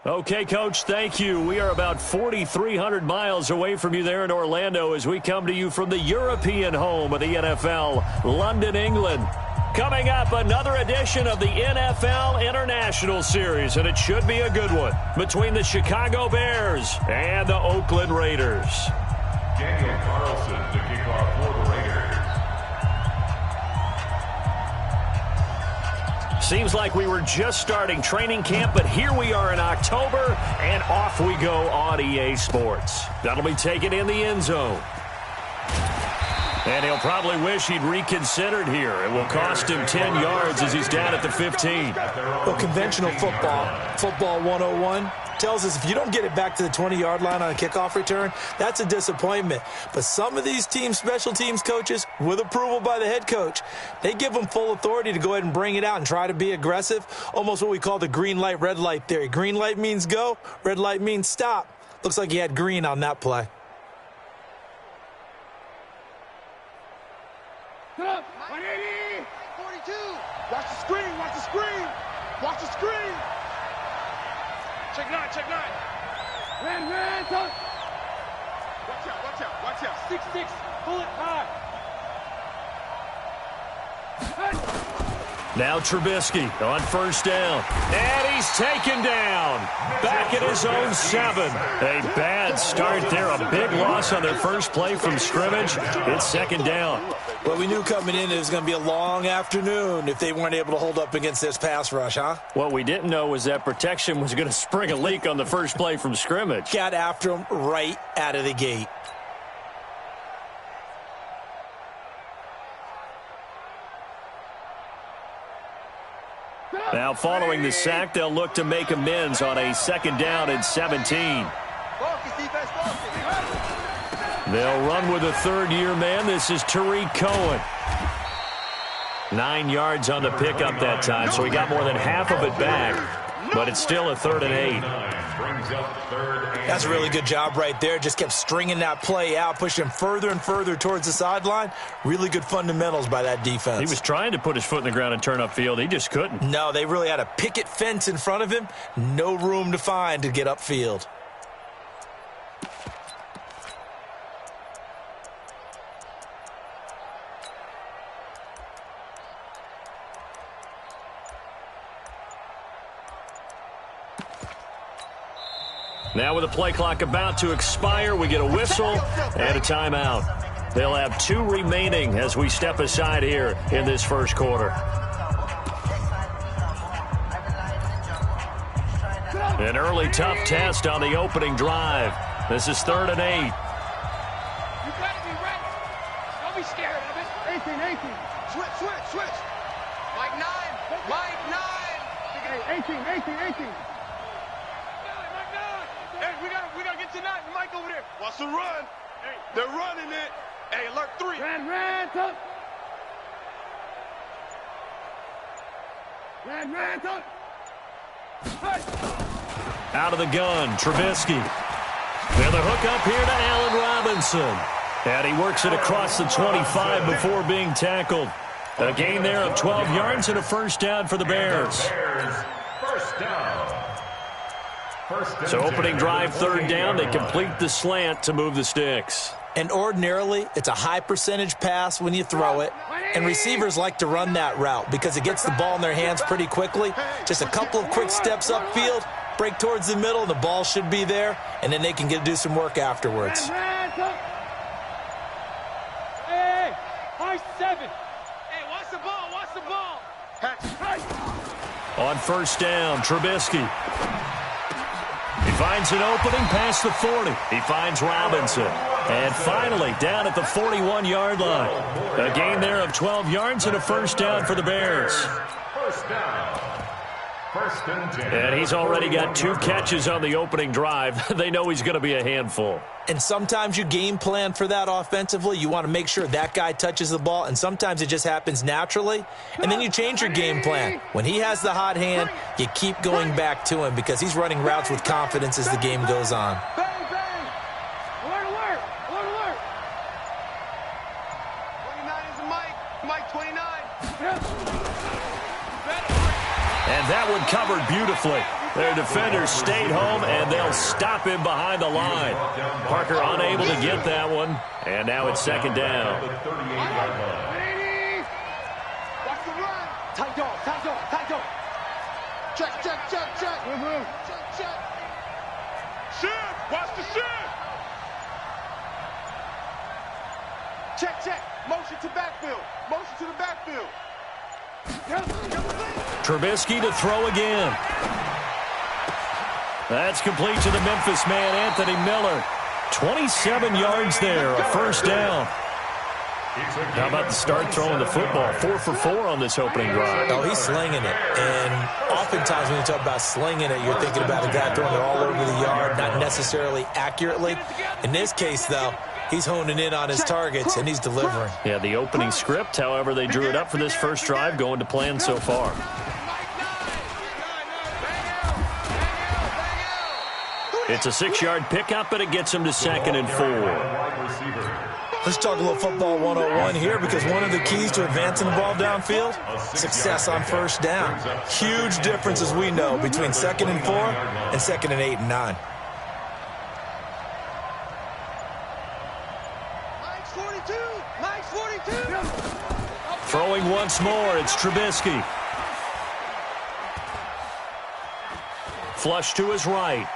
Okay, Coach, thank you. We are about 4,300 miles away from you there in Orlando as we come to you from the European home of the NFL, London, England. Coming up, another edition of the NFL International Series, and it should be a good one, between the Chicago Bears and the Oakland Raiders. Daniel Carlson to kick off for the Raiders. Seems like we were just starting training camp, but here we are in October, and off we go on EA Sports. That'll be taken in the end zone. And he'll probably wish he'd reconsidered here. It will cost him 10 yards as he's down at the 15. Well, conventional football 101, tells us if you don't get it back to the 20-yard line on a kickoff return, that's a disappointment. But some of these teams, special teams coaches, with approval by the head coach, they give them full authority to go ahead and bring it out and try to be aggressive, almost what we call the green light, red light theory. Green light means go, red light means stop. Looks like he had green on that play. Up, 180, 42. Watch the screen, watch the screen. Watch the screen. Check nine. Ran, touch. Watch out. 6-6, pull it high. Now Trubisky on first down. And he's taken down. Back at his own 7. A bad start there. A big loss on their first play from scrimmage. It's second down. Well, we knew coming in it was going to be a long afternoon if they weren't able to hold up against this pass rush, huh? What we didn't know was that protection was going to spring a leak on the first play from scrimmage. Got after him right out of the gate. Now following the sack, they'll look to make amends on a second down and 17. They'll run with a third-year man. This is Tariq Cohen. 9 yards on the pickup that time, so he got more than half of it back, but it's still a 3rd and 8. That's a really good job right there. Just kept stringing that play out, pushing him further and further towards the sideline. Really good fundamentals by that defense. He was trying to put his foot in the ground and turn upfield. He just couldn't. No, they really had a picket fence in front of him. No room to find to get upfield. Now with the play clock about to expire, we get a whistle and a timeout. They'll have 2 remaining as we step aside here in this first quarter. An early tough test on the opening drive. This is 3rd and 8. You gotta be ready. Don't be scared of it. 18. Switch. Mike 9. 18. Hey, we gotta get to 9. Mike over there. Watch the run. Hey. They're running it. Hey, alert 3. Ran, touch. Ran, touch. Out of the gun, Trubisky. Now the hook up here to Allen Robinson. And he works it across the 25 before being tackled. A gain there of 12 yards and a first down for the Bears. First down. So opening drive, 3rd down. They complete the slant to move the sticks. And ordinarily, it's a high percentage pass when you throw it. And receivers like to run that route because it gets the ball in their hands pretty quickly. Just a couple of quick steps upfield, break towards the middle, and the ball should be there. And then they can do some work afterwards. Hey, 5-7. Hey, watch the ball. On first down, Trubisky. He finds an opening past the 40. He finds Robinson. And finally, down at the 41-yard line. A gain there of 12 yards and a first down for the Bears. First down. First and 10. And he's already got 2 catches on the opening drive. They know he's going to be a handful. And sometimes you game plan for that offensively. You want to make sure that guy touches the ball, and sometimes it just happens naturally. And then you change your game plan. When he has the hot hand, you keep going back to him because he's running routes with confidence as the game goes on. Bang. Alert. 29 is Mike 29. And that one covered beautifully. Their defenders stayed home, and they'll stop him behind the line. Parker unable to get that one, and now it's second down. Watch the run. Tight dog, tight dog, tight dog. Check, check, check, check. Check, check. Shift, watch the shift. Check, check. Motion to backfield. Motion to the backfield. Trubisky to throw again. That's complete to the Memphis man, Anthony Miller. 27 yards there, a first down. How about the start throwing the football? 4 for 4 on this opening drive. Oh, he's slinging it. And oftentimes when you talk about slinging it, you're thinking about a guy throwing it all over the yard, not necessarily accurately. In this case, though, he's honing in on his targets, and he's delivering. Yeah, the opening script, however, they drew it up for this first drive, going to plan so far. It's a 6-yard pickup, but it gets him to 2nd and 4. Let's talk a little football 101 here, because one of the keys to advancing the ball downfield, success on first down. Huge difference, as we know, between 2nd and 4 and 2nd and 8 and 9. Mike's 42. Mike's 42. Throwing once more, it's Trubisky. Flush to his right.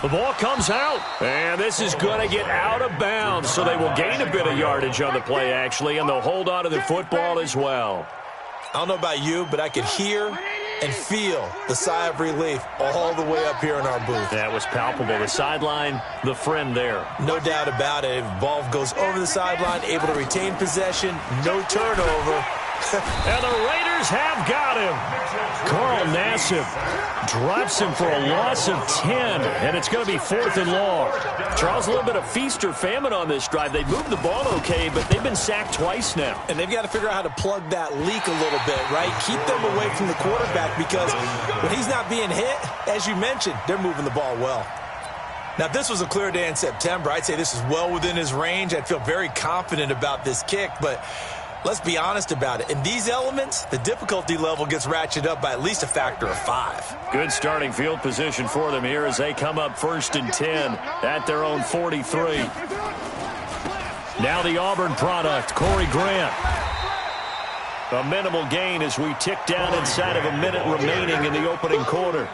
The ball comes out, and this is going to get out of bounds, so they will gain a bit of yardage on the play, actually, and they'll hold on to the football as well. I don't know about you, but I could hear and feel the sigh of relief all the way up here in our booth. That was palpable. The sideline, the friend there. No doubt about it. If the ball goes over the sideline, able to retain possession, no turnover. And the Raiders have got him. Carl Nassib drops him for a loss of 10, and it's going to be 4th and long. Charles, a little bit of feast or famine on this drive. They moved the ball okay, but they've been sacked twice now. And they've got to figure out how to plug that leak a little bit, right? Keep them away from the quarterback, because when he's not being hit, as you mentioned, they're moving the ball well. Now, if this was a clear day in September, I'd say this is well within his range. I'd feel very confident about this kick, but let's be honest about it. In these elements, the difficulty level gets ratcheted up by at least a factor of 5. Good starting field position for them here as they come up 1st and 10 at their own 43. Now the Auburn product, Corey Grant. A minimal gain as we tick down inside of a minute remaining in the opening quarter.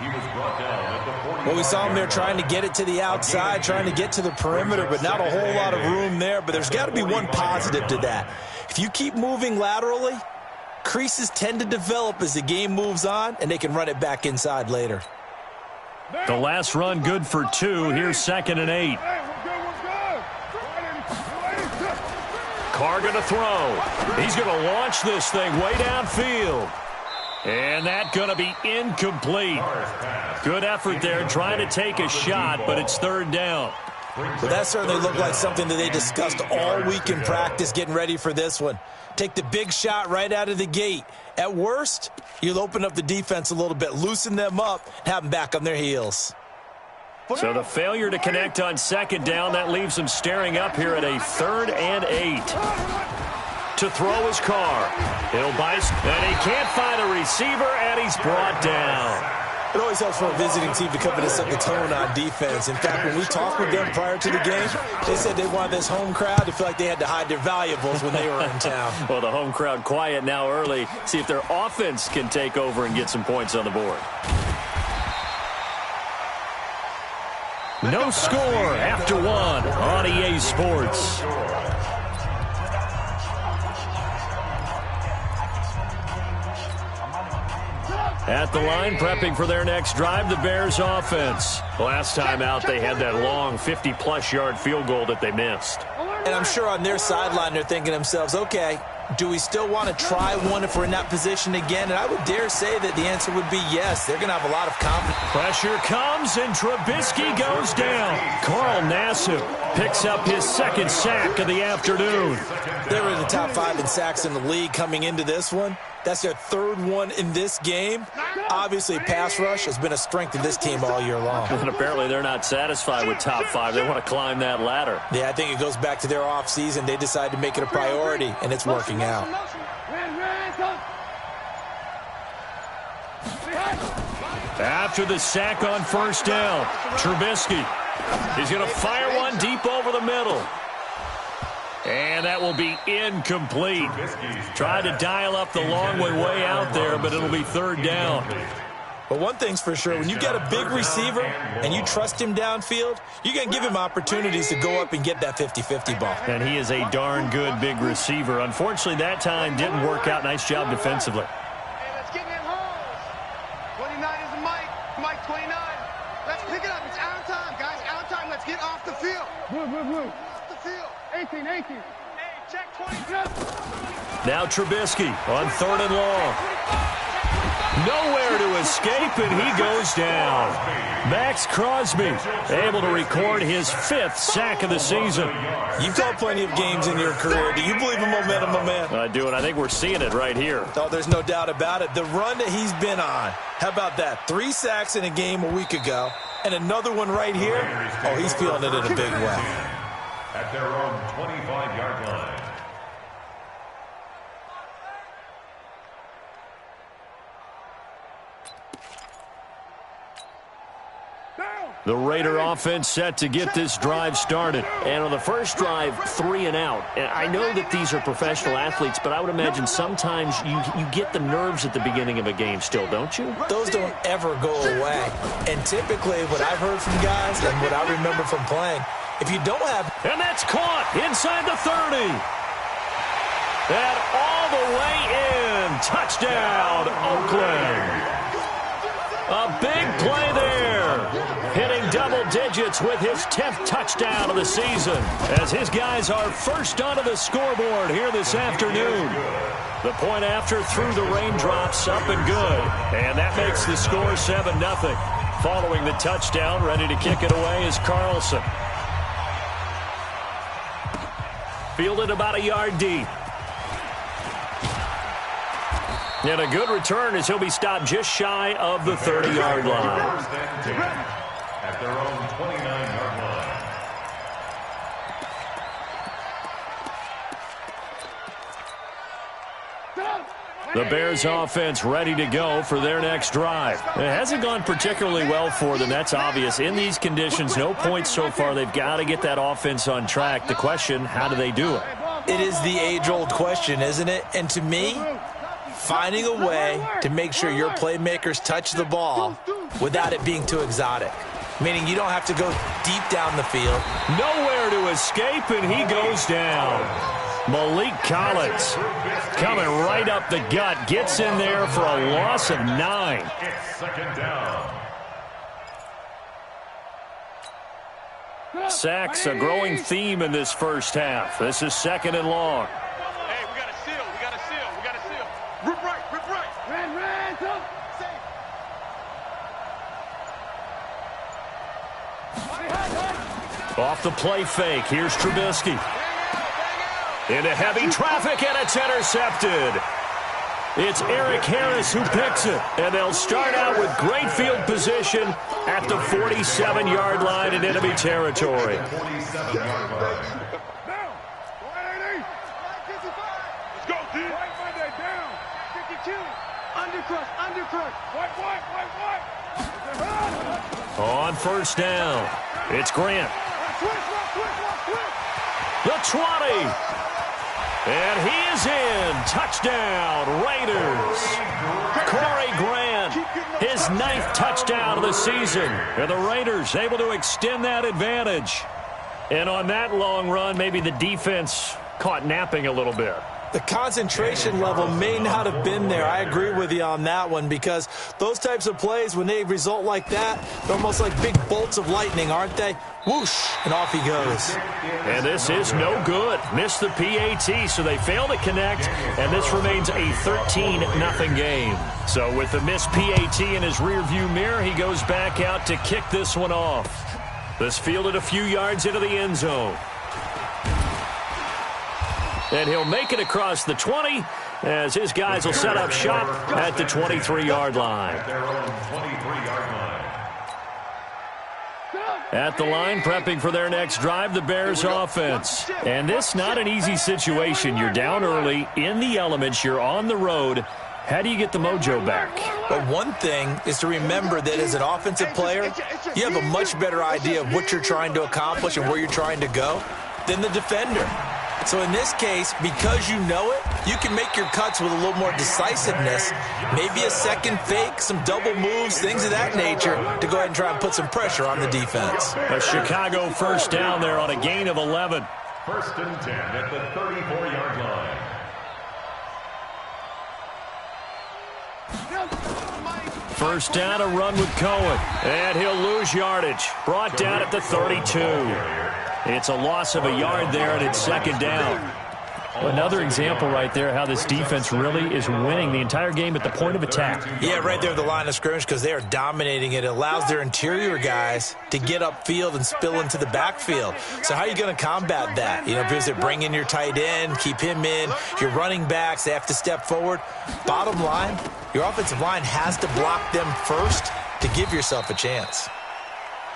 Well, we saw him there trying to get it to the outside, trying to get to the perimeter, but not a whole lot of room there. But there's got to be one positive to that. If you keep moving laterally, creases tend to develop as the game moves on, and they can run it back inside later. The last run good for 2. Here's 2nd and 8. Carr going to throw. He's going to launch this thing way downfield. And that's going to be incomplete. Good effort there trying to take a shot, but it's 3rd down. Well, that certainly looked like something that they discussed all week in practice getting ready for this one. Take the big shot right out of the gate. At worst, you'll open up the defense a little bit, loosen them up, and have them back on their heels. So the failure to connect on 2nd down, that leaves them staring up here at a 3rd and 8. To throw his Carr. He'll bite, and he can't find a receiver, and he's brought down. It always helps for a visiting team to come in and set the tone on defense. In fact, when we talked with them prior to the game, they said they wanted this home crowd to feel like they had to hide their valuables when they were in town. Well, the home crowd quiet now early. See if their offense can take over and get some points on the board. No score after 1 on EA Sports. At the line, prepping for their next drive, the Bears offense. Last time out, they had that long 50-plus yard field goal that they missed. And I'm sure on their sideline, they're thinking to themselves, okay, do we still want to try one if we're in that position again? And I would dare say that the answer would be yes. They're going to have a lot of confidence. Pressure comes, and Trubisky goes down. Carl Nassib picks up his 2nd sack of the afternoon. They were in the top 5 in sacks in the league coming into this one. That's their 3rd one in this game. Obviously, pass rush has been a strength of this team all year long. And apparently they're not satisfied with top 5. They want to climb that ladder. Yeah, I think it goes back to their offseason. They decided to make it a priority, and it's working out. After the sack on first down, Trubisky. He's going to fire one deep over the middle. And that will be incomplete. Tried to dial up the long way out there, but it'll be third down. But one thing's for sure, when you get a big receiver and you trust him downfield, you're going to give him opportunities to go up and get that 50-50 ball. And he is a darn good big receiver. Unfortunately, that time didn't work out. Nice job defensively. Hey, let's get in holes. 29 is the Mike. Mike 29. Let's pick it up. It's out time, guys. Out time. Let's get off the field. Blue. Off the field. 18. Hey, check 20. Now Trubisky on third and long. Nowhere to escape, and he goes down. Max Crosby able to record his 5th sack of the season. You've called plenty of games in your career. Do you believe in momentum, my man? I do, and I think we're seeing it right here. Oh, there's no doubt about it. The run that he's been on. How about that? 3 sacks in a game a week ago, and another one right here. Oh, he's feeling it in a big way. At their own 25-yard line. The Raider offense set to get this drive started. And on the first drive, 3 and out. And I know that these are professional athletes, but I would imagine sometimes you get the nerves at the beginning of a game still, don't you? Those don't ever go away. And typically, what I've heard from guys and what I remember from playing, if you don't have... And that's caught inside the 30. And all the way in. Touchdown, Oakland. A big play there. Hitting double digits with his 10th touchdown of the season as his guys are first onto the scoreboard here this afternoon. The point after through the raindrops, up and good. And that makes the score 7-0. Following the touchdown, ready to kick it away is Carlson. Fielded about a yard deep. And a good return as he'll be stopped just shy of the 30-yard line. At their own 29-yard line. The Bears offense ready to go for their next drive. It hasn't gone particularly well for them. That's obvious. In these conditions, no points so far. They've got to get that offense on track. The question, how do they do it? It is the age-old question, isn't it? And to me, finding a way to make sure your playmakers touch the ball without it being too exotic. Meaning you don't have to go deep down the field. Nowhere to escape, and he goes down. Malik Collins coming right up the gut. Gets in there for a loss of 9. It's second down. Sacks, a growing theme in this first half. This is second and long. Hey, we got to seal. Rip right. Ran, go. Safe. Off the play fake. Here's Trubisky. Into heavy traffic, and it's intercepted. It's Eric Harris who picks it. And they'll start out with great field position at the 47-yard line in enemy territory. 47-yard line. Let's go, dude. Right Monday down. 52. Undercut. White. On first down, it's Grant. The 20. And he is in. Touchdown, Raiders. Corey Grant, his 9th touchdown of the season. And the Raiders able to extend that advantage. And on that long run, maybe the defense caught napping a little bit. The concentration level may not have been there. I agree with you on that one because those types of plays, when they result like that, they're almost like big bolts of lightning, aren't they? Whoosh, and off he goes. And this is no good. Missed the PAT, so they fail to connect, and this remains a 13-0 game. So with the missed PAT in his rearview mirror, he goes back out to kick this one off. This fielded a few yards into the end zone. And he'll make it across the 20 as his guys will set up shop at the 23-yard line. At their own 23-yard line. At the line, prepping for their next drive, the Bears offense. And this not an easy situation. You're down early, in the elements, you're on the road, How do you get the mojo back? But one thing is to remember that as an offensive player, you have a much better idea of what you're trying to accomplish and where you're trying to go than the defender. So in this case, because you know it, you can make your cuts with a little more decisiveness, maybe a second fake, some double moves, things of that nature, to go ahead and try and put some pressure on the defense. A Chicago first down there on a gain of 11. 1st and 10 at the 34-yard line. First down, a run with Cohen. And he'll lose yardage. Brought down at the 32. It's a loss of a yard there, and it's 2nd down. Another example right there how this defense really is winning the entire game at the point of attack. Yeah, right there at the line of scrimmage because they are dominating it. It allows their interior guys to get upfield and spill into the backfield. So how are you going to combat that? You know, because they bring in your tight end, keep him in. Your running backs, they have to step forward. Bottom line, your offensive line has to block them first to give yourself a chance.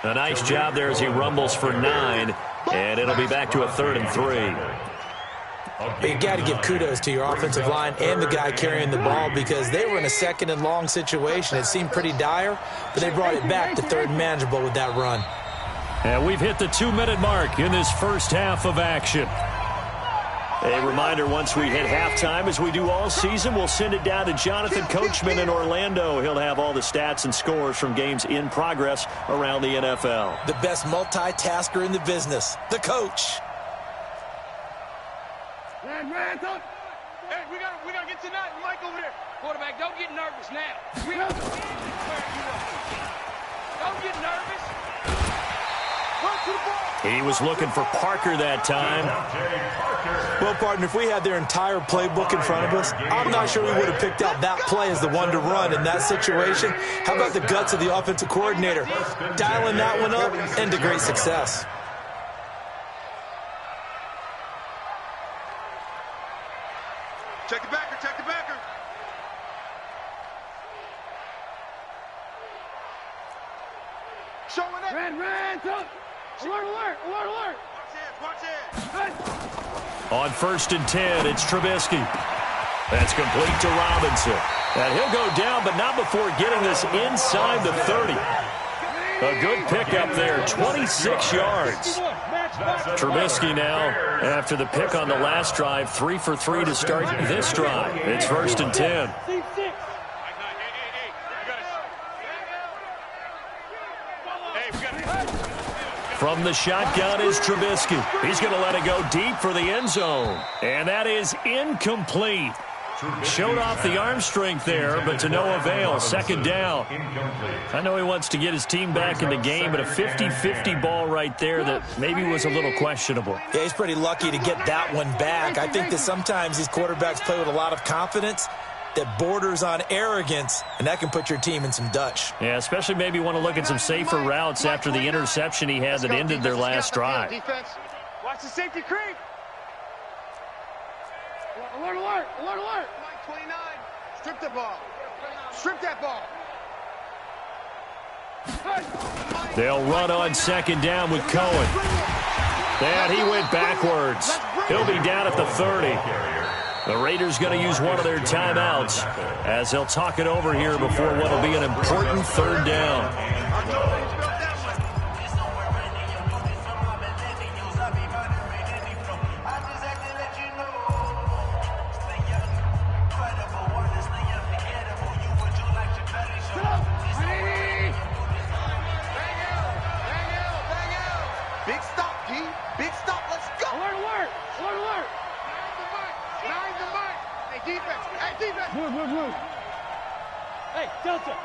A nice job there as he rumbles for 9, and it'll be back to a 3rd and 3. But you got to give kudos to your offensive line and the guy carrying the ball because they were in a 2nd and long situation. It seemed pretty dire, but they brought it back to 3rd and manageable with that run. And we've hit the 2-minute mark in this first half of action. A reminder, once we hit halftime, as we do all season, we'll send it down to Jonathan Coachman in Orlando. He'll have all the stats and scores from games in progress around the NFL. The best multitasker in the business, the coach. Hey, we gotta get to that Mike over there. Quarterback, don't get nervous now. Don't get nervous. Run to the ball. He was looking for Parker that time. Well, partner, if we had their entire playbook in front of us, I'm not sure we would have picked out that play as the one to run in that situation. How about the guts of the offensive coordinator? Dialing that one up into great success. Check the backer, check the backer. Showing up. Red, alert, alert, alert, alert. Watch it. On 1st and 10, it's Trubisky. That's complete to Robinson. And he'll go down, but not before getting this inside the 30. A good pickup there, 26 yards. Trubisky now, after the pick on the last drive, 3 for 3 to start this drive. It's 1st and 10. From the shotgun is Trubisky. He's going to let it go deep for the end zone. And that is incomplete. Showed off the arm strength there, but to no avail. 2nd down. I know he wants to get his team back in the game, but a 50-50 ball right there that maybe was a little questionable. Yeah, he's pretty lucky to get that one back. I think that sometimes these quarterbacks play with a lot of confidence that borders on arrogance, and that can put your team in some Dutch. Yeah, especially maybe want to look at some safer routes after the interception he had that ended their last drive. Watch the safety creep. Alert, alert, alert, alert. Mike 29. Strip the ball. Strip that ball. They'll run on 2nd down with Cohen. And he went backwards. He'll be down at the 30. The Raiders going to use one of their timeouts as they'll talk it over here before what will be an important 3rd down. Big stop, P. Big stop. Let's go. Alert, alert. Alert, alert. Nine the mic. Hey, defense. Hey, defense. Blue. Hey, Delta.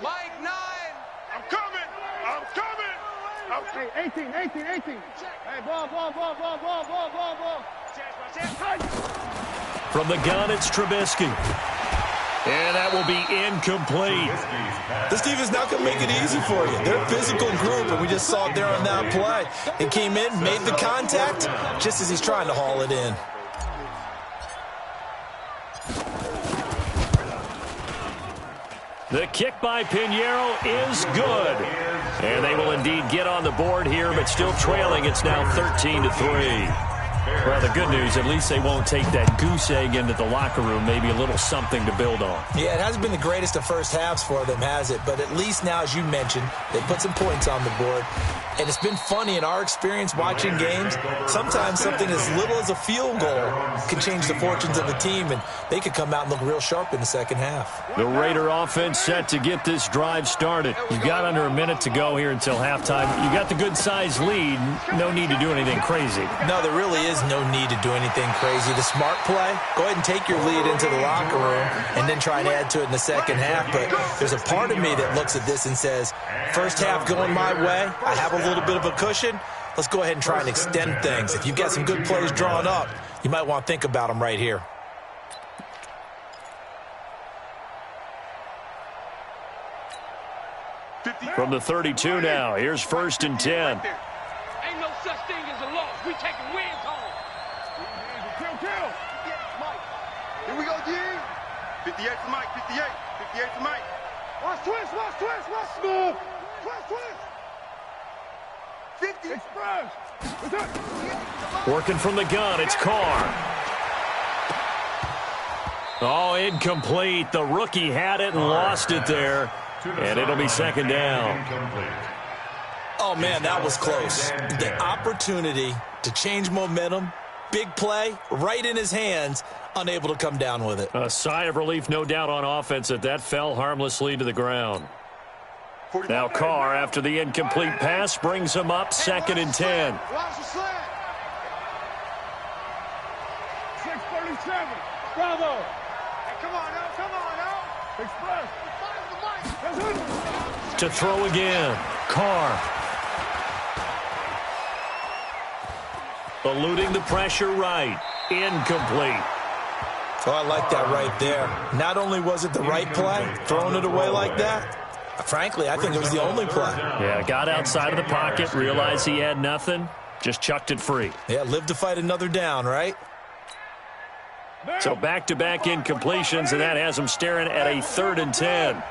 Mike 9. I'm coming. Hey, 18. Hey, ball. From the gun, it's Trubisky. And that will be incomplete. This defense not going to make it easy for you. They're a physical group, and we just saw it there on that play. He came in, made the contact, just as he's trying to haul it in. The kick by Pinheiro is good. And they will indeed get on the board here, but still trailing. It's now 13-3. Well, the good news, at least they won't take that goose egg into the locker room, maybe a little something to build on. Yeah, it hasn't been the greatest of first halves for them, has it? But at least now, as you mentioned, they put some points on the board. And it's been funny in our experience watching games. Sometimes something as little as a field goal can change the fortunes of a team, and they could come out and look real sharp in the second half. The Raider offense set to get this drive started. You've got under a minute to go here until halftime. You got the good-sized lead. No need to do anything crazy. No, there really is no need to do anything crazy. The smart play, go ahead and take your lead into the locker room and then try and add to it in the second half. But there's a part of me that looks at this and says, first half going my way, I have a little bit of a cushion. Let's go ahead and try and extend things. If you've got some good plays drawn up, you might want to think about them right here. From the 32 now, here's 1st and 10. Ain't no such thing as a loss. We taking wins home. Kill. Mike. Here we go, D. 58 to Mike. 58 to Mike. Watch twist. Move. Twist. 50. Express. Working from the gun, it's Carr. Oh, incomplete. The rookie had it and lost it there. And it'll be 2nd down. Oh, man, that was close. The opportunity to change momentum, big play, right in his hands, unable to come down with it. A sigh of relief, no doubt, on offense that fell harmlessly to the ground. Now Carr, after the incomplete pass, brings him up 2nd and 10. Watch the slant. 637. Bravo. Hey, come on now. Express. To throw again. Carr. Eluding the pressure right. Incomplete. Oh, I like that right there. Not only was it the right play, throwing it away like that, frankly, I think it was the only play. Yeah, got outside of the pocket, realized he had nothing, just chucked it free. Yeah, live to fight another down, right? So back-to-back incompletions, and that has him staring at a 3rd and 10.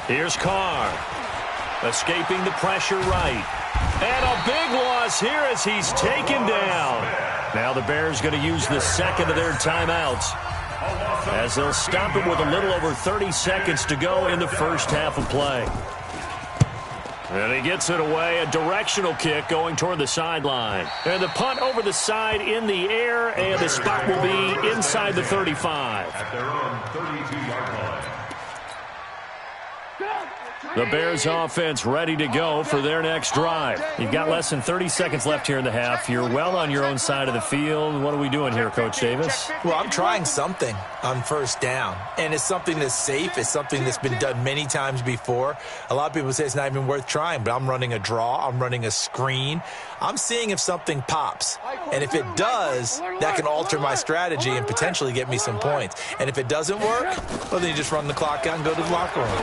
Here's Carr. Escaping the pressure right. And a big loss here as he's taken down. Now the Bears going to use the 2nd of their timeouts, as they'll stop it with a little over 30 seconds to go in the first half of play. And he gets it away, a directional kick going toward the sideline. And the punt over the side in the air, and the spot will be inside the 35. At their own 32-yard line. The Bears offense ready to go for their next drive. You've got less than 30 seconds left here in the half. You're well on your own side of the field. What are we doing here, Coach Davis? Well, I'm trying something on 1st down, and it's something that's safe. It's something that's been done many times before. A lot of people say it's not even worth trying, but I'm running a draw. I'm running a screen. I'm seeing if something pops, and if it does, that can alter my strategy and potentially get me some points. And if it doesn't work, well, then you just run the clock out and go to the locker room.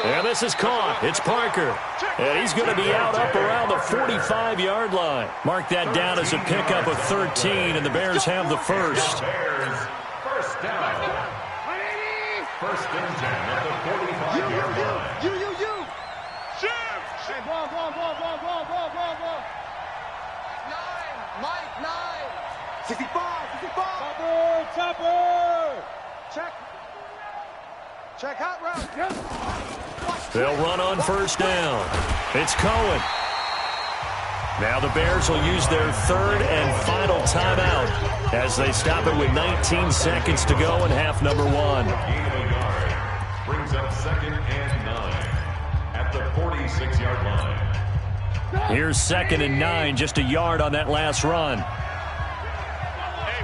And this is caught. It's Parker. And he's going to be out up around the 45-yard line. Mark that down as a pickup of 13, and the Bears have the first. Bears, 1st down. 1st and 10 at the 45-yard line. You. Shoot. Hey, ball. 9. Mike, 9. 65. Chopper. Check hot route. Yep. They'll run on 1st down. It's Cohen. Now the Bears will use their 3rd and final timeout as they stop it with 19 seconds to go in half number 1. Gain of a yard. Brings up 2nd and 9 at the 46-yard line. Here's 2nd and 9, just a yard on that last run. Hey,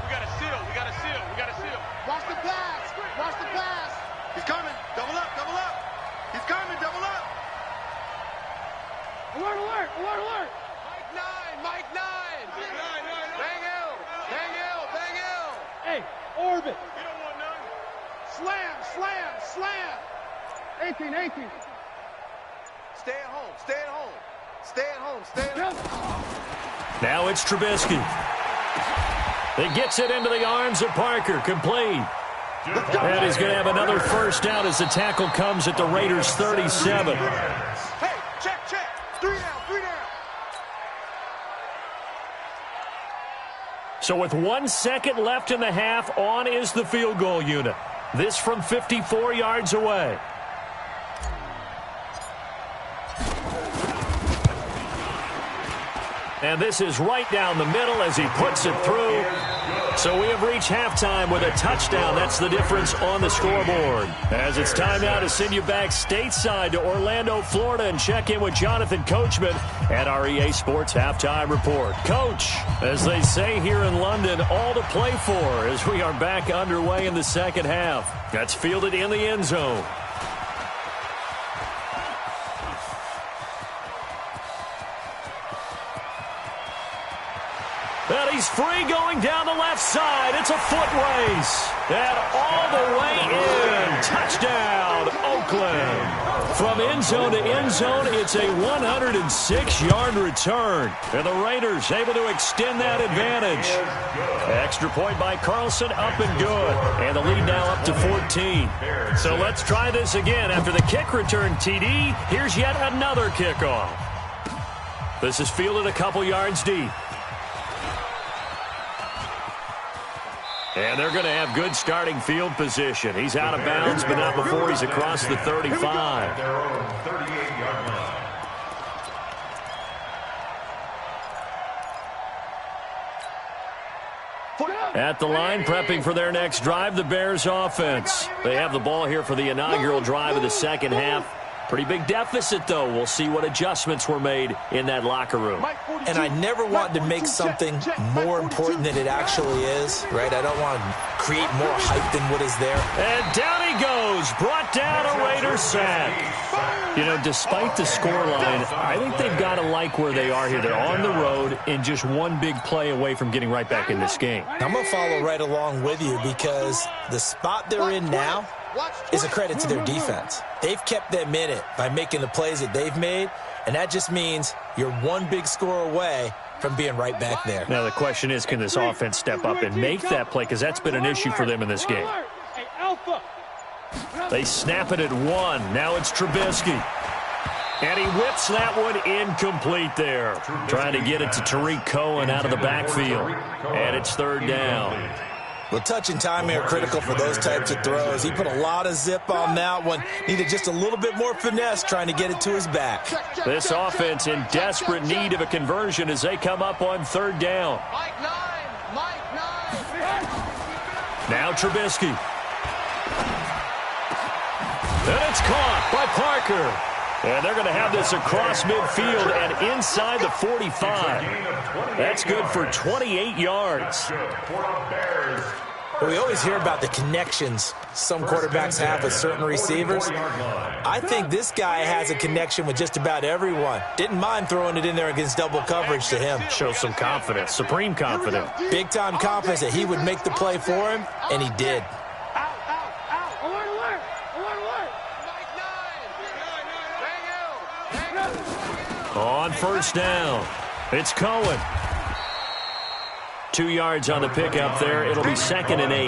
we got to seal. Watch the pass. He's coming. Double up. He's coming. Double up. Alert. Mike 9. Bang Hill. Hey, orbit. You don't want none. Slam. 18. Stay at home. Now it's Trubisky. He gets it into the arms of Parker. Complete. And he's going to have another 1st down as the tackle comes at the Raiders' 37. Hey, check. 3 down. So with 1 second left in the half, on is the field goal unit. This from 54 yards away. And this is right down the middle as he puts it through. So we have reached halftime with a touchdown. That's the difference on the scoreboard. As it's time now to send you back stateside to Orlando, Florida, and check in with Jonathan Coachman at our EA Sports Halftime Report. Coach, as they say here in London, all to play for as we are back underway in the second half. That's fielded in the end zone. And he's free going down the left side. It's a foot race. And all the way in. Touchdown, Oakland. From end zone to end zone, it's a 106-yard return. And the Raiders able to extend that advantage. Extra point by Carlson, up and good. And the lead now up to 14. So let's try this again. After the kick return TD, here's yet another kickoff. This is fielded a couple yards deep. And they're going to have good starting field position. He's out of bounds, but not before he's across the 35. Their own 38-yard line. At the line, prepping for their next drive, the Bears offense. They have the ball here for the inaugural drive of the second half. Pretty big deficit, though. We'll see what adjustments were made in that locker room. And I never want to make something more important than it actually is, right? I don't want to create more hype than what is there. And down he goes. Brought down a Raider sack. You know, despite the scoreline, I think they've got to like where they are here. They're on the road and just one big play away from getting right back in this game. I'm going to follow right along with you because the spot they're in now is a credit to their defense. They've kept them in it by making the plays that they've made, and that just means you're one big score away from being right back there. Now the question is, can this offense step up and make that play? Because that's been an issue for them in this game. They snap it at one. Now it's Trubisky. And he whips that one incomplete there. Trying to get it to Tariq Cohen out of the backfield. And it's third down. Well, touch and timing are critical for those types of throws. He put a lot of zip on that one. Needed just a little bit more finesse trying to get it to his back. This offense in desperate need of a conversion as they come up on third down. Now Trubisky. And it's caught by Parker. And they're going to have this across midfield and inside the 45. That's good for 28 yards. Well, we always hear about the connections some quarterbacks have with certain receivers. I think this guy has a connection with just about everyone. Didn't mind throwing it in there against double coverage to him. Shows some confidence, supreme confidence. Big-time confidence that he would make the play for him, and he did. On first down, it's Cohen. 2 yards on the pickup there. It'll be 2nd and 8.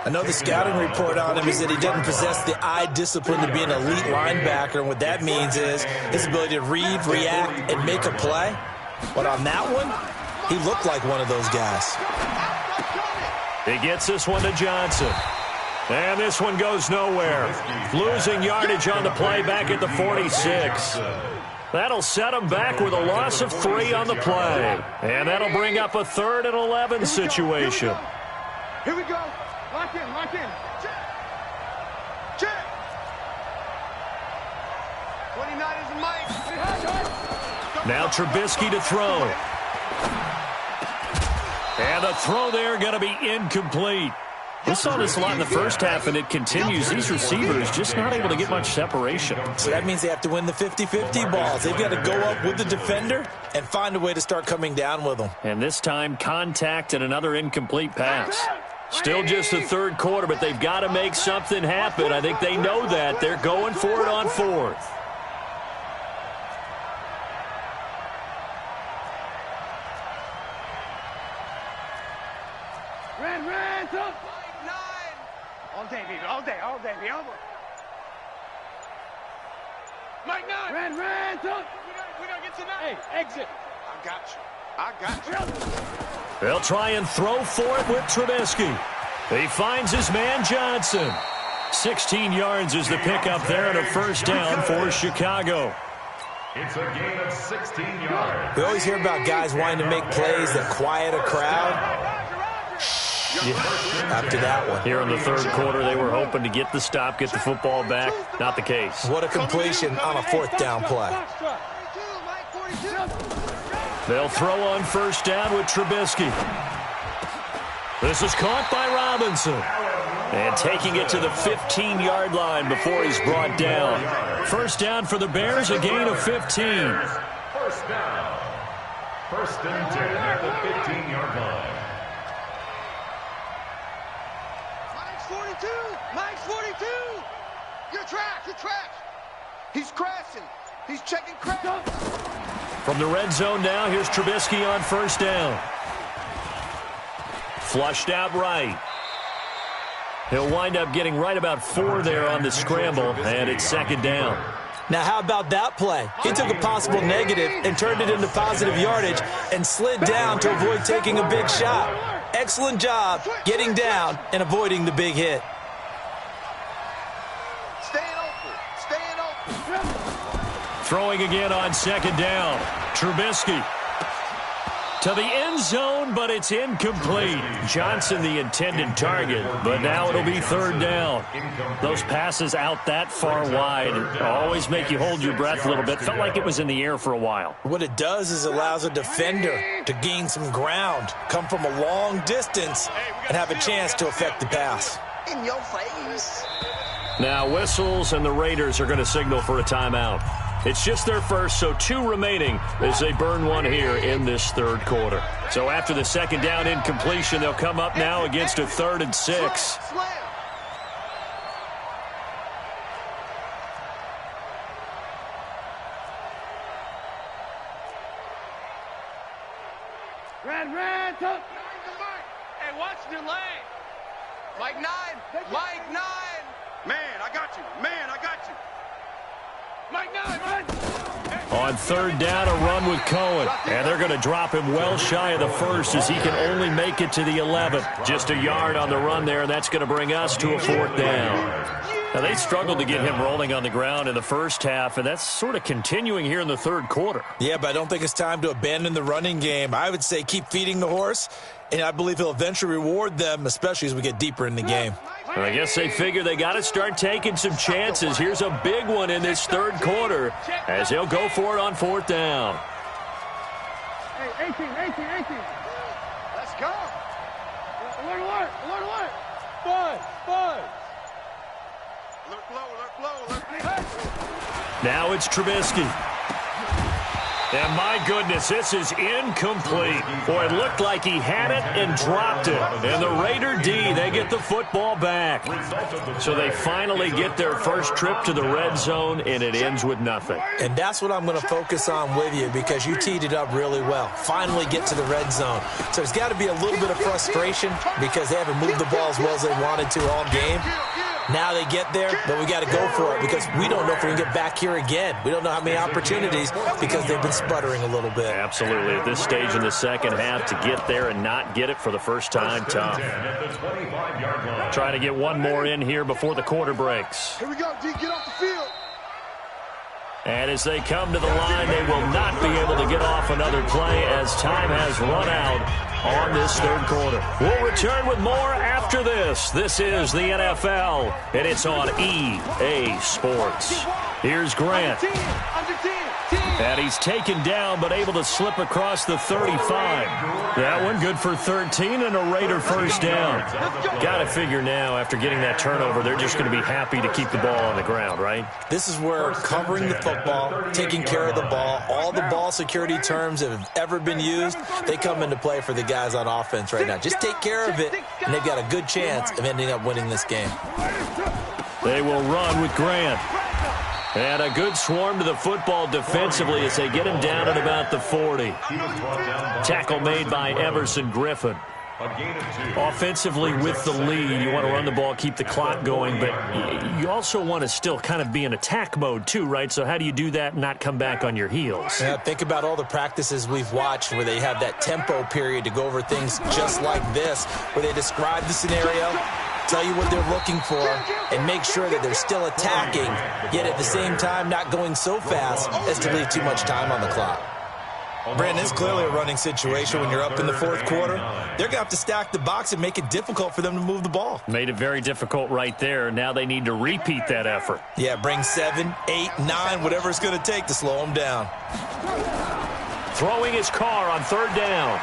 I know the scouting report on him is that he doesn't possess the eye discipline to be an elite linebacker, and what that means is his ability to read, react, and make a play. But on that one, he looked like one of those guys. He gets this one to Johnson. And this one goes nowhere. Losing yardage on the play back at the 46. That'll set him back with a loss of 3 on the play. And that'll bring up a 3rd and 11 situation. Here we go. Lock in, lock in. Check. 29 is Mike. Now Trubisky to throw. And the throw there going to be incomplete. We saw this a lot in the first half, and it continues. These receivers just not able to get much separation. So that means they have to win the 50-50 balls. They've got to go up with the defender and find a way to start coming down with them. And this time, contact and another incomplete pass. Still just the third quarter, but they've got to make something happen. I think they know that. They're going for it on 4th. Red, up. All day, baby, all day, baby. Mike 9. Red, up. We gotta get to 9. Hey, exit. I got you. They'll try and throw for it with Trubisky. He finds his man Johnson. 16 yards is the pickup there and a first down for Chicago. It's a gain of 16 yards. We always hear about guys wanting to make plays that quiet a crowd. After that one. Here in the third quarter, they were hoping to get the stop, get the football back. Not the case. What a completion on a fourth down play. They'll throw on first down with Trubisky. This is caught by Robinson. And taking it to the 15-yard line before he's brought down. First down for the Bears, a gain of 15. First down. First and 10 at the 15-yard line. Mike's 42. You're trash. You're trash. He's crashing. He's checking crash. From the red zone now, here's Trubisky on first down. Flushed out right. He'll wind up getting right about 4 there on the scramble, and it's second down. Now, how about that play? He took a possible negative and turned it into positive yardage and slid down to avoid taking a big shot. Excellent job getting down and avoiding the big hit. Staying open. Throwing again on second down. Trubisky to the end zone, but it's incomplete. Johnson the intended target, but now it'll be third down. Those passes out that far wide always make you hold your breath a little bit. Felt like it was in the air for a while. What it does is allows a defender to gain some ground, come from a long distance, and have a chance to affect the pass. In your face. Now whistles, and the Raiders are going to signal for a timeout. It's just their first, so 2 remaining as they burn one here in this third quarter. So after the second down incompletion, they'll come up now against a 3rd and 6. Red, tuck. Hey, watch your lane. Mike 9. Mike 9. Man, I got you. Mike 9, run. On third down, a run with Cohen. And they're going to drop him well shy of the first as he can only make it to the 11th. Just a yard on the run there, and that's going to bring us to a 4th down. Now, they struggled to get him rolling on the ground in the first half, and that's sort of continuing here in the third quarter. Yeah, but I don't think it's time to abandon the running game. I would say keep feeding the horse, and I believe he'll eventually reward them, especially as we get deeper in the game. Well, I guess they figure they got to start taking some chances. Here's a big one in this third quarter as they'll go for it on 4th down. Hey, 18. Let's go. Alert. 5. Alert flow. Now it's Trubisky. And my goodness, this is incomplete. Boy, it looked like he had it and dropped it. And the Raider D, they get the football back. So they finally get their first trip to the red zone, and it ends with nothing. And that's what I'm going to focus on with you because you teed it up really well. Finally get to the red zone. So there's got to be a little bit of frustration because they haven't moved the ball as well as they wanted to all game. Now they get there, but we got to go for it because we don't know if we can get back here again. We don't know how many opportunities because they've been sputtering a little bit. Absolutely. At this stage in the second half, to get there and not get it for the first time, tough. Trying to get one more in here before the quarter breaks. Here we go, D. Get off the field. And as they come to the line, they will not be able to get off another play as time has run out on this third quarter. We'll return with more after this. This is the NFL, and it's on EA Sports. Here's Grant. And he's taken down, but able to slip across the 35. That one good for 13 and a Raider first down. Got to figure now, after getting that turnover, they're just going to be happy to keep the ball on the ground, right? This is where covering the football, taking care of the ball, all the ball security terms that have ever been used, they come into play for the guys on offense right now. Just take care of it, and they've got a good chance of ending up winning this game. They will run with Grant. And a good swarm to the football defensively as they get him down at about the 40. Tackle made by Everson Griffin. A gain of 2. Offensively, with the lead, you want to run the ball, keep the clock going, but you also want to still kind of be in attack mode too, right? So how do you do that and not come back on your heels? Yeah, think about all the practices we've watched where they have that tempo period to go over things just like this, where they describe the scenario, tell you what they're looking for, and make sure that they're still attacking, yet at the same time not going so fast as to leave too much time on the clock. Brandon, it's clearly a running situation when you're up in the fourth quarter. They're going to have to stack the box and make it difficult for them to move the ball. Made it very difficult right there. Now they need to repeat that effort. Yeah, bring 7, 8, 9, whatever it's going to take to slow them down. Throwing his car on third down.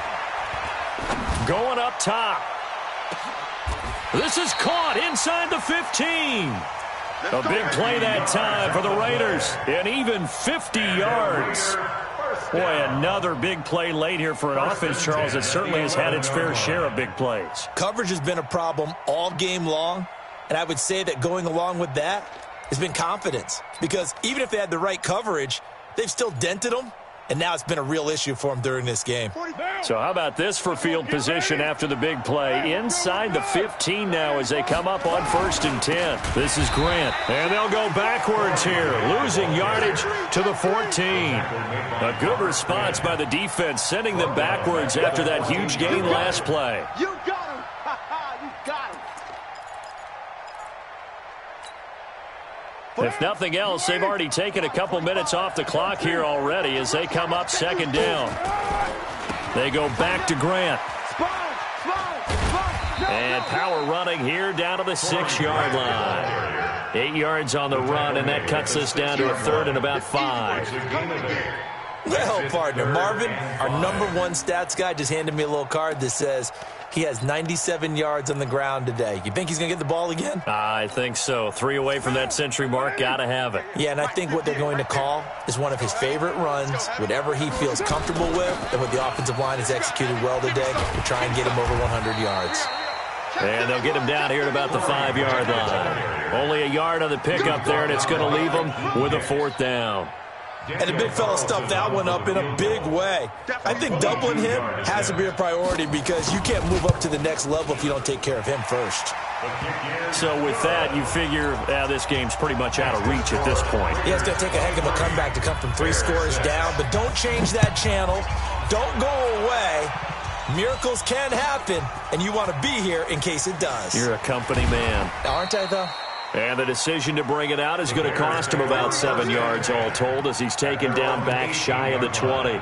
Going up top. This is caught inside the 15. A big play that time for the Raiders. An even 50 yards. Boy, another big play late here for an offense, Charles, that certainly has had its fair share of big plays. Coverage has been a problem all game long, and I would say that going along with that has been confidence. Because even if they had the right coverage, they've still dented them, and now it's been a real issue for them during this game. So how about this for field position after the big play? Inside the 15 now as they come up on 1st and 10. This is Grant, and they'll go backwards here, losing yardage to the 14. A good response by the defense, sending them backwards after that huge gain last play. You got him. You got him. If nothing else, they've already taken a couple minutes off the clock here already as they come up 2nd down. They go back to Grant. And power running here down to the 6-yard line. 8 yards on the run, and that cuts us down to a 3rd and about 5. Well, partner, Marvin, our #1 stats guy, just handed me a little card that says he has 97 yards on the ground today. You think he's going to get the ball again? I think so. 3 away from that century mark. Got to have it. Yeah, and I think what they're going to call is one of his favorite runs, whatever he feels comfortable with, and what the offensive line has executed well today to try and get him over 100 yards. And they'll get him down here at about the 5-yard line. Only a yard on the pickup there, and it's going to leave him with a 4th down. And the big fella stuffed that one up in a big way. I think doubling him has to be a priority because you can't move up to the next level if you don't take care of him first. So with that, you figure this game's pretty much out of reach at this point. Yeah, it's going to take a heck of a comeback to come from 3 scores down, but don't change that channel. Don't go away. Miracles can happen, and you want to be here in case it does. You're a company man. Aren't I, though? And the decision to bring it out is going to cost him about 7 yards all told as he's taken down back shy of the 20.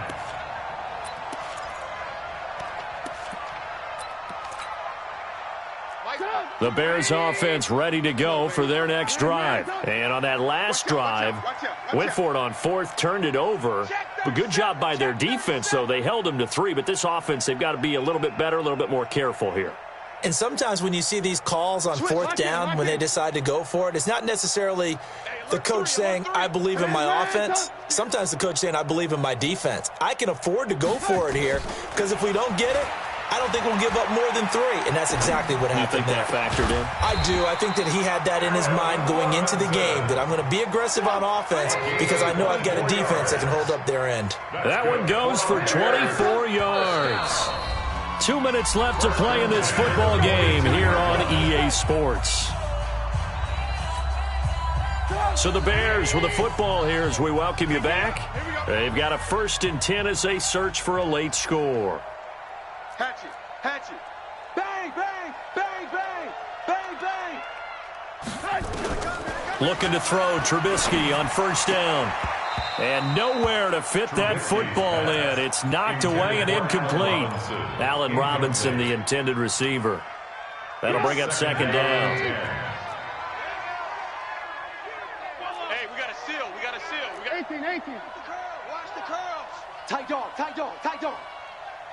The Bears offense ready to go for their next drive. And on that last drive, went for it on 4th, turned it over. But good job by their defense, though. They held them to 3, but this offense, they've got to be a little bit better, a little bit more careful here. And sometimes when you see these calls on 4th down, when they decide to go for it, it's not necessarily the coach saying, I believe in my offense. Sometimes the coach saying, I believe in my defense. I can afford to go for it here because if we don't get it, I don't think we'll give up more than 3. And that's exactly what happened there. You think that factored in? I do. I think that he had that in his mind going into the game, that I'm going to be aggressive on offense because I know I've got a defense that can hold up their end. That one goes for 24 yards. 2 minutes left to play in this football game here on EA Sports. So the Bears with the football here as we welcome you back. They've got a 1st and 10 as they search for a late score. Hatch it. Bang, bang, bang, bang, bang, bang. Looking to throw Trubisky on 1st down. And nowhere to fit that football in. It's knocked away and incomplete. Allen Robinson, the intended receiver. That'll bring up 2nd down. Hey, we got a seal. We got a seal. 18. Watch the curls. Tight dog.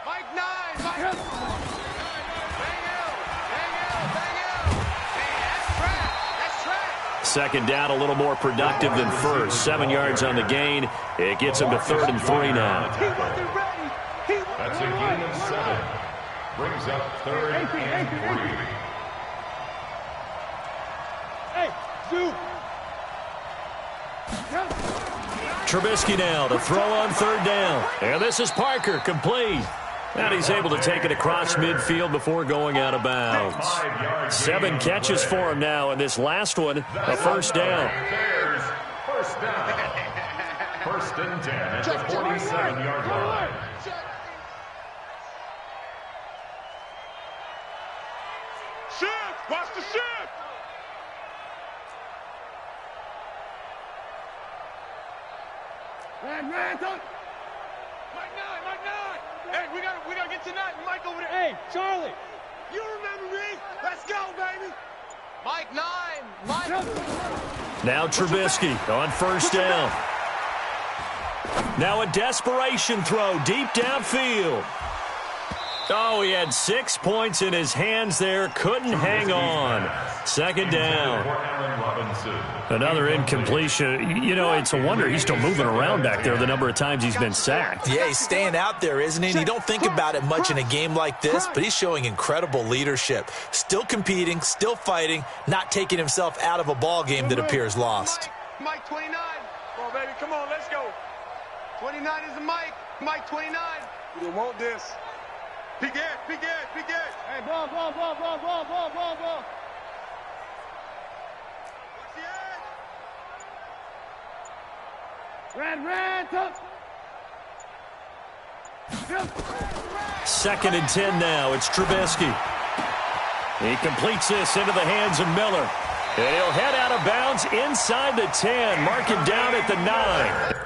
Mike 9. Bang out. That's track. 2nd down, a little more productive than 1st. 7 yards on the gain. It gets him to 3rd and 3 now. He wasn't ready. That's a gain of 7. Brings up 3rd and 3. Hey, Zoo. Trubisky now to throw on 3rd down. And this is Parker, complete. And he's able to take it across midfield before going out of bounds. 7 catches for him now, and this last one, a first down. First down. First and 10 at the 47-yard line. Shift! Watch the shift! Man, don't... Mike 9! Hey, we gotta get tonight. Mike over there. Hey, Charlie! You remember me? Let's go, baby! Mike 9! Mike... Now Trubisky on first down. Now a desperation throw deep downfield. Oh, he had 6 points in his hands there. Couldn't hang on. Second down. Another incompletion. You know, it's a wonder he's still moving around back there the number of times he's been sacked. Yeah, he's staying out there, isn't he? And you don't think about it much in a game like this, but he's showing incredible leadership. Still competing, still fighting, not taking himself out of a ball game that appears lost. Mike 29. Come on, baby. Come on, let's go. 29 is the Mike. Mike 29. We don't want this. Peek it. Hey, ball. Watch the edge. Red, tough. Second and 10 now. It's Trubisky. He completes this into the hands of Miller. And he'll head out of bounds inside the 10. Mark him down at the 9.